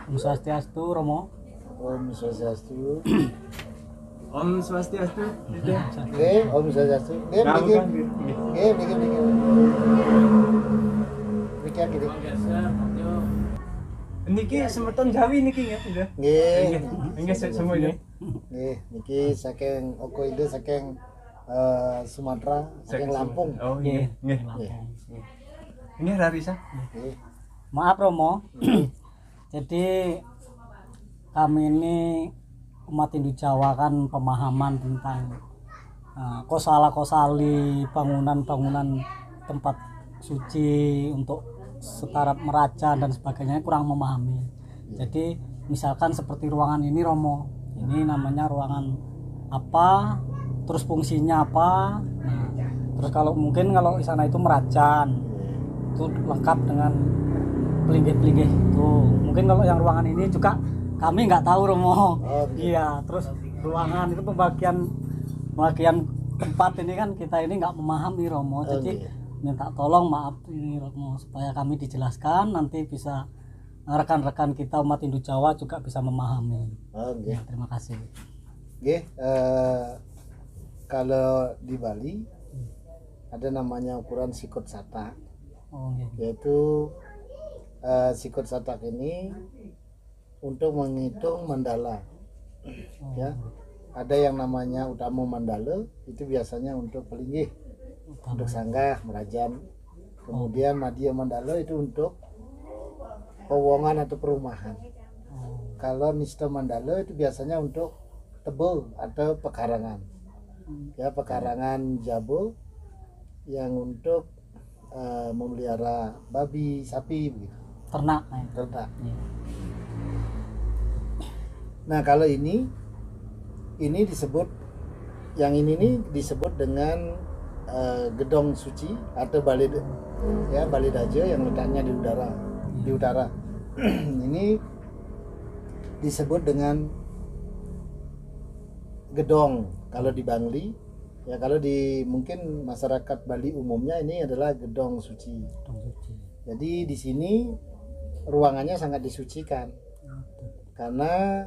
Om Swastiastu, Romo. Om Swastiastu. Om Swastiastu. Oke, Om Swastiastu. Oke, Nah, bikin. bukan, bikin. Oke, bikin. Bikin gini. Niki semeton Jawi niki ya, udah. Nggih. Enggak semuanya. Nggih, niki saking Oko Ide saking Sumatera, saking Lampung. Oh iya, nggih. Ini Rarisa. Nggih. Maaf Romo. Jadi kami ini umat Hindu Jawa kan pemahaman tentang kosala-kosali bangunan-bangunan tempat suci untuk setara meracan dan sebagainya kurang memahami. Jadi misalkan seperti ruangan ini Romo, ini namanya ruangan apa, terus fungsinya apa. Nah, terus kalau mungkin kalau di sana itu meracan, itu lengkap dengan pelinggih-pelinggih itu. Mungkin kalau yang ruangan ini juga kami nggak tahu Romo. Iya, terus ruangan itu pembagian tempat ini kan kita ini nggak memahami Romo. Jadi minta tolong maaf ini Romo supaya kami dijelaskan, nanti bisa rekan-rekan kita umat Hindu Jawa juga bisa memahami. Ya, terima kasih. Nggih, kalau di Bali ada namanya ukuran sikut satak. Oh, iya. Yaitu sikut satak ini untuk menghitung mandala. Ya, ada yang namanya utama mandala, itu biasanya untuk pelinggih, untuk sanggah merajan. Kemudian madya mandala itu untuk pewongan atau perumahan. Kalau nista mandala itu biasanya untuk tebel atau pekarangan. Ya, pekarangan jabo yang untuk memelihara babi, sapi begitu. Ternak. Ternak. Iya. Nah, kalau ini disebut, yang ini nih disebut dengan gedong suci atau balai daja yang letaknya di utara. Ini disebut dengan gedong kalau di Bangli. Ya, kalau di mungkin masyarakat Bali umumnya ini adalah gedong suci. Jadi di sini ruangannya sangat disucikan karena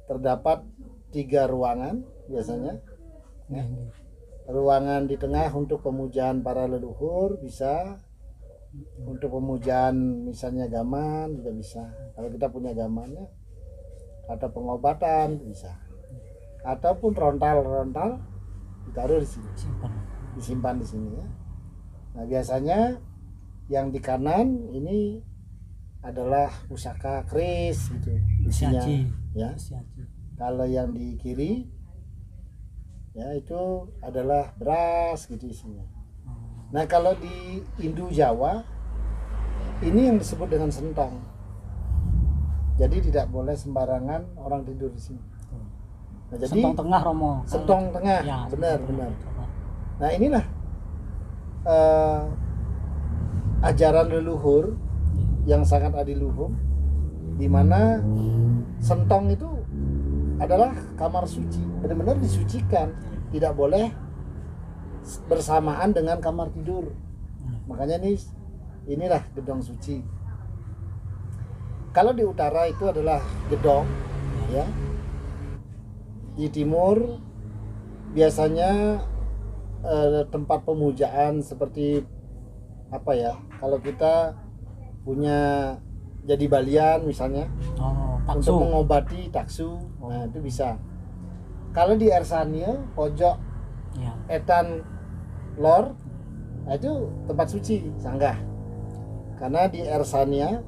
terdapat 3 ruangan biasanya. Ya. Ruangan di tengah untuk pemujaan para leluhur bisa, untuk pemujaan misalnya gaman juga bisa. Kalau kita punya gamannya, atau pengobatan bisa, ataupun rontal ditaruh di sini, disimpan di sini ya. Nah, biasanya yang di kanan ini adalah pusaka keris gitu isinya, ya. Kalau yang di kiri ya itu adalah beras gitu isinya. Nah, kalau di Hindu Jawa ini yang disebut dengan sentong. Jadi tidak boleh sembarangan orang tidur di sini. Nah, jadi Sentong tengah Romo. Sentong tengah, Ya, benar. Nah, inilah ajaran leluhur yang sangat adiluhung, di mana sentong itu adalah kamar suci, benar-benar disucikan, tidak boleh bersamaan dengan kamar tidur. Makanya inilah gedong suci. Kalau di utara itu adalah gedong, ya. Di timur biasanya tempat pemujaan seperti apa ya? Kalau kita punya jadi balian misalnya, untuk mengobati taksu, nah itu bisa. Kalau di Ersania pojok etan lor, nah itu tempat suci sanggah. Karena di Ersania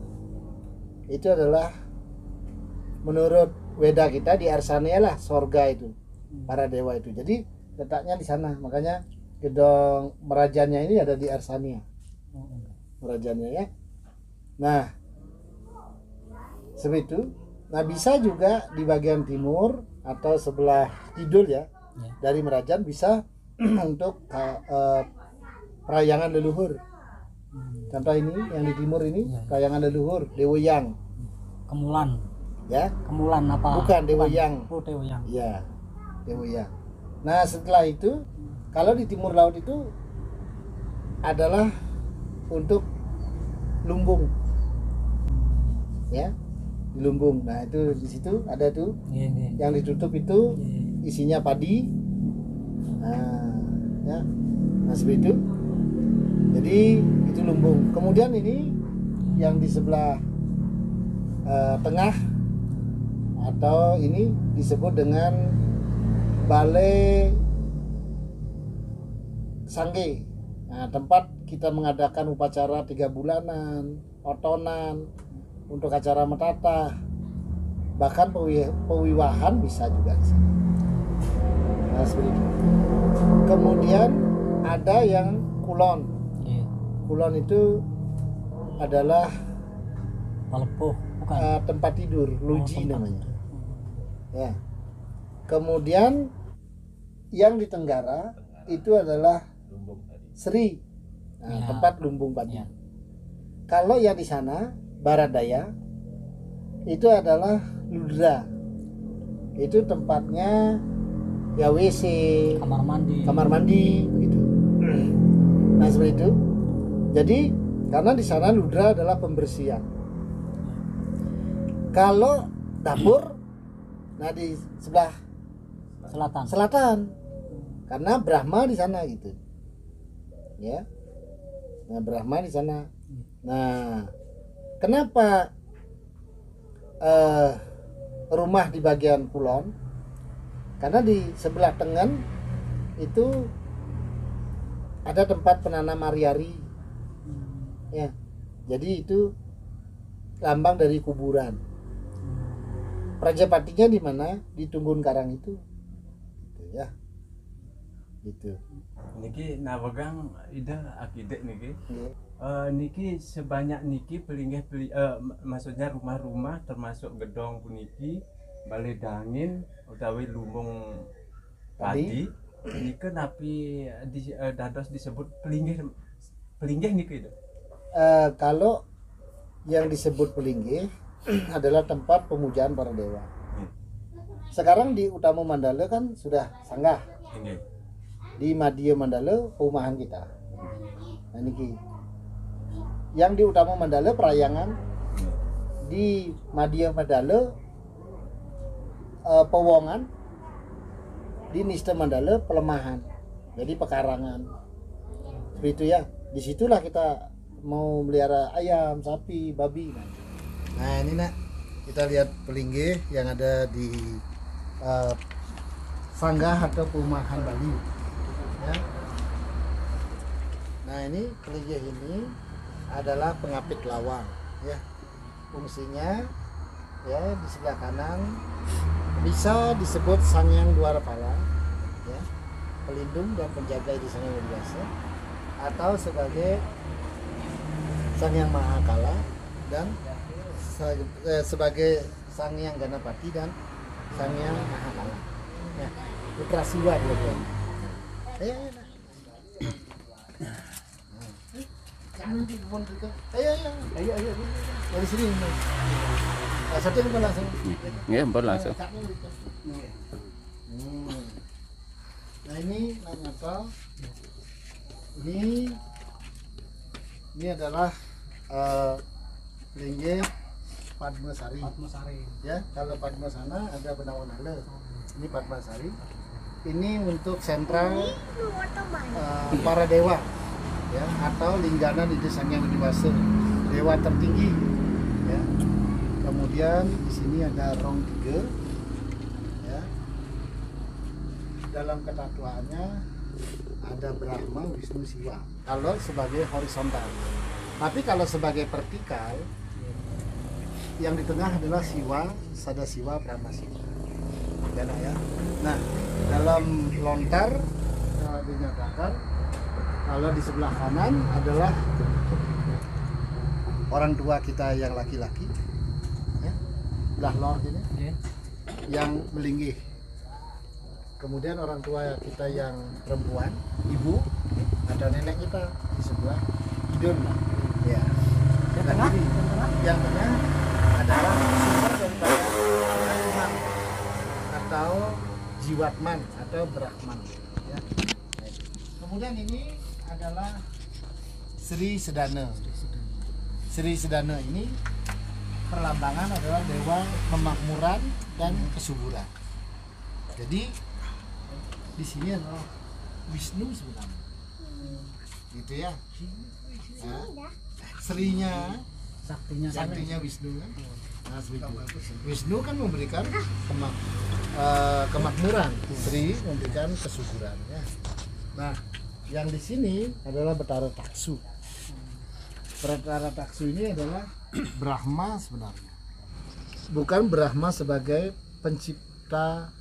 itu adalah menurut Weda kita di Ersania lah sorga itu, para dewa itu. Jadi letaknya di sana. Makanya gedong merajannya ini ada di Ersania. Merajannya ya. Nah, seperti itu. Nah, bisa juga di bagian timur atau sebelah kidul ya. Dari Merajan bisa untuk perayangan leluhur. Contoh ini yang di timur ini perayangan leluhur Deweyang. Kemulan. Ya. Kemulan apa? Bukan Deweyang. Oh, Deweyang. Iya, Deweyang. Nah, setelah itu kalau di timur laut itu adalah untuk lumbung. Ya. di lumbung. Nah itu di situ ada tuh Iya, iya. yang ditutup itu Iya. isinya padi. Nah, ya, nah seperti itu. Jadi itu lumbung. Kemudian ini yang di sebelah tengah atau ini disebut dengan balai sangge. Nah, tempat kita mengadakan upacara 3 bulanan, otonan, untuk acara metata, bahkan pewiwahan bisa juga di sana. Nah, seperti itu. Kemudian ada yang kulon. Iya. Kulon itu adalah Palepuh, bukan. tempat tidur, luji tempat namanya. tidur. Ya. Kemudian yang di Tenggara itu adalah Sri, nah, Ya. tempat lumbung padi. Ya. Kalau yang di sana Barat Daya itu adalah Ludra, itu tempatnya ya WC, Kamar mandi. begitu. Nah seperti itu. Jadi karena di sana Ludra adalah pembersihan. Kalau dapur, nah di sebelah selatan, karena Brahma di sana gitu, ya. Nah Brahma di sana. Nah, kenapa rumah di bagian kulon? Karena di sebelah tengen itu ada tempat penanam ari-ari, ya. Jadi itu lambang dari kuburan. Prajapatinya di mana? Di Tunggun Karang itu, gitu ya. Gitu. Niki nawegang ida akidek niki. Ya. Niki sebanyak niki maksudnya rumah-rumah termasuk gedong puniki balai dangin utawi lumbung padi niki napi dados disebut pelinggih niki itu. Kalau yang disebut pelinggih adalah tempat pemujaan para dewa. Sekarang di Utama Mandala kan sudah sanggah. Nggih. Di Madya Mandala perumahan kita. Nah niki. Yang di Utama Mandala perayangan, di Madya Mandala pewongan, di Nista Mandala pelemahan. Jadi pekarangan. Seperti itu ya. Disitulah kita mau melihara ayam, sapi, babi. Nah ini nak, kita lihat pelinggih yang ada di sanggah atau perumahan Bali. Ya. Nah ini pelinggih ini adalah pengapit lawang, ya. Fungsinya ya di sebelah kanan bisa disebut Sangyang Dwarapala, ya, pelindung dan penjaga di sana yang biasa, atau sebagai Sangyang Mahakala dan sebagai Sangyang Ganapati dan Sangyang Mahakala. Ya, putra Siwa dia. Ayo, ayo. Dari sini. Satu yang langsung. Nggih, mpun langsung. Nah ini apa? Ini adalah pelinggih Padmasari. Ya, kalau Padmasana ada Benawan Hale. Ini Padmasari. Ini untuk sentral para dewa, ya, atau linggana di desa yang dewasa, dewa tertinggi, ya. Kemudian di sini ada rong 3, ya. Dalam ketatuannya ada Brahma, Wisnu, Siwa. Kalau sebagai horizontal, tapi kalau sebagai vertikal, yang di tengah adalah Siwa, Sadasiwa, Brahma Siwa. Ya. Nah, dalam lontar dinyatakan kalau di sebelah kanan adalah orang tua kita yang laki-laki, ya, belah lor ini, yang melinggih. Kemudian orang tua kita yang perempuan, ibu atau nenek kita di sebelah hidung, ya. Yang tengah adalah sumber daripada Tuhan atau Jiwatman atau Brahman, ya. Kemudian ini adalah Sri Sedana. Sri Sedana ini perlambangan adalah dewa kemakmuran dan kesuburan. Jadi di sini adalah Wisnu sebenarnya, gitu ya. Nah, Srinya, saktinya Wisnu kan. Nah, Wisnu kan memberikan kemakmuran, Sri memberikan kesuburan. Ya. Nah, yang di sini adalah Betara Taksu. Betara Taksu ini adalah Brahma sebenarnya, bukan Brahma sebagai pencipta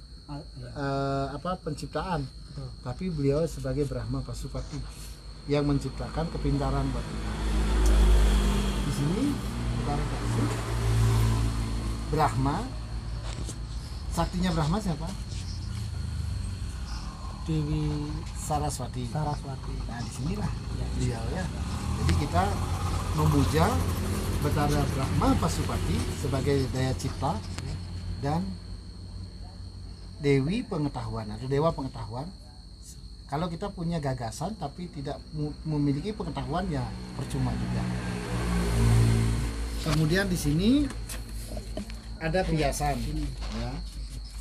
penciptaan, tapi beliau sebagai Brahma Pasupati yang menciptakan kepintaran buat kita. Di sini Betara Taksu, Brahma, saktinya Brahma siapa? Dewi Saraswati. Saraswati. Nah, disinilah beliau ya. Jadi kita memuja Betara Brahma Pasupati sebagai daya cipta dan Dewi Pengetahuan atau Dewa Pengetahuan. Kalau kita punya gagasan tapi tidak memiliki pengetahuan, ya percuma juga. Kemudian di sini ada piyasan. Ya.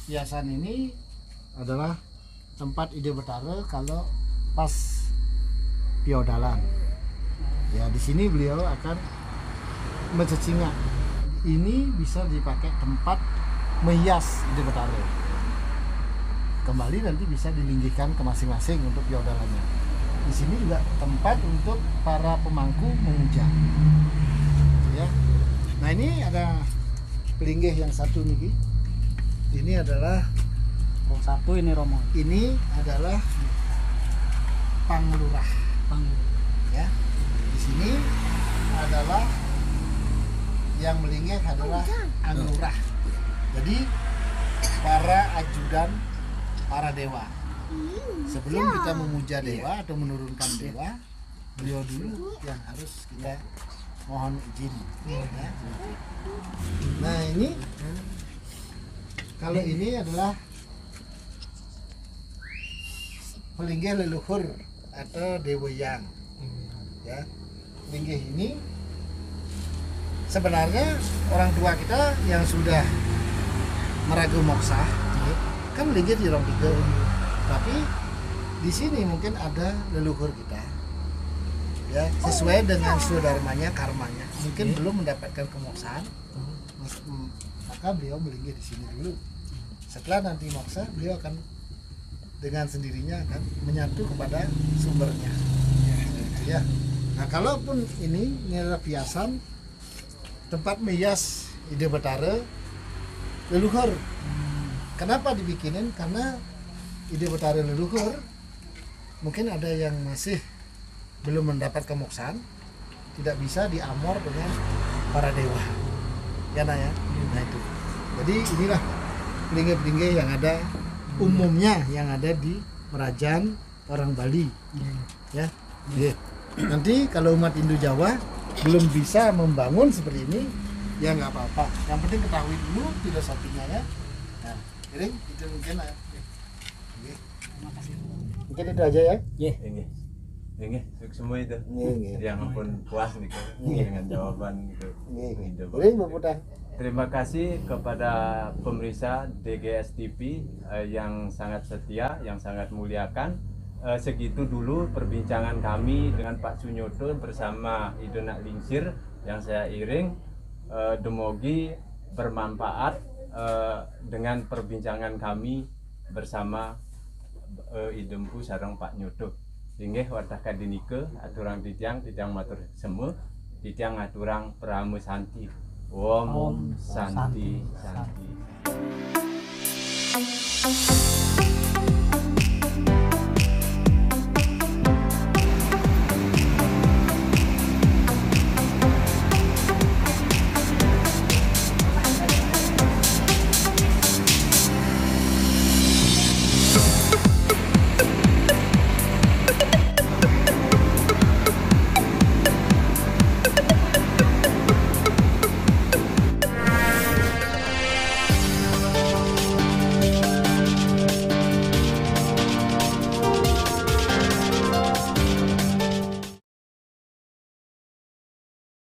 Piyasan ini adalah tempat ide Betara kalau pas piodalan. Ya, di sini beliau akan mencecingak. Ini bisa dipakai tempat menghias ide Betara. Kembali nanti bisa dilinggihkan ke masing-masing untuk piodalannya. Di sini juga tempat untuk para pemangku memuja. Ya. Nah, ini ada pelinggih yang satu nih. Ini adalah Yang satu ini Romo. ini adalah Panglurah. Ya. Di sini adalah yang melinggih adalah Anglurah. Jadi para ajudan para dewa. Sebelum kita memuja dewa atau menurunkan dewa, beliau dulu yang harus kita mohon izin. Ya. Nah, ini kalau ini adalah pelinggih leluhur atau deweyang. Ya, pelinggih ini sebenarnya orang tua kita yang sudah meragu moksa kan melinggih di orang tiga. Tapi di sini mungkin ada leluhur kita, ya, sesuai dengan swadharmanya, karmanya, mungkin belum mendapatkan kemoksaan, maka beliau melinggih di sini dulu. Setelah nanti moksa, beliau akan dengan sendirinya akan menyatu kepada sumbernya. Gitu ya. Nah, kalaupun ini adalah piyasan tempat menghias ide Betara leluhur. Kenapa dibikinin? Karena ide Betara leluhur mungkin ada yang masih belum mendapat kemoksaan, tidak bisa diamor dengan para dewa. Ya, nah ya. Nah, itu. Jadi inilah pelinggih-pelinggih yang ada umumnya yang ada di Merajan orang Bali. Ya. Ya. Nanti kalau umat Hindu Jawa belum bisa membangun seperti ini, ya nggak apa-apa. Yang penting ketahui dulu filosofinya ya. Nah, jadi itu mungkin ya. Terima kasih. Mungkin itu aja ya. Ini semua itu Nggih. yang pun puas nih dengan jawaban itu. Jadi Mbak Putan. Terima kasih kepada pemirsa DGS TV yang sangat setia, yang sangat muliakan. Segitu dulu perbincangan kami dengan Pak Sunyoto bersama Idonak Lingsir yang saya iring. Demogi bermanfaat dengan perbincangan kami bersama Idempu sareng Pak Nyoto. Inggih wadah kadinike aturang titiang matur semu, titiang aturang pramu santi. Om Santi Santi.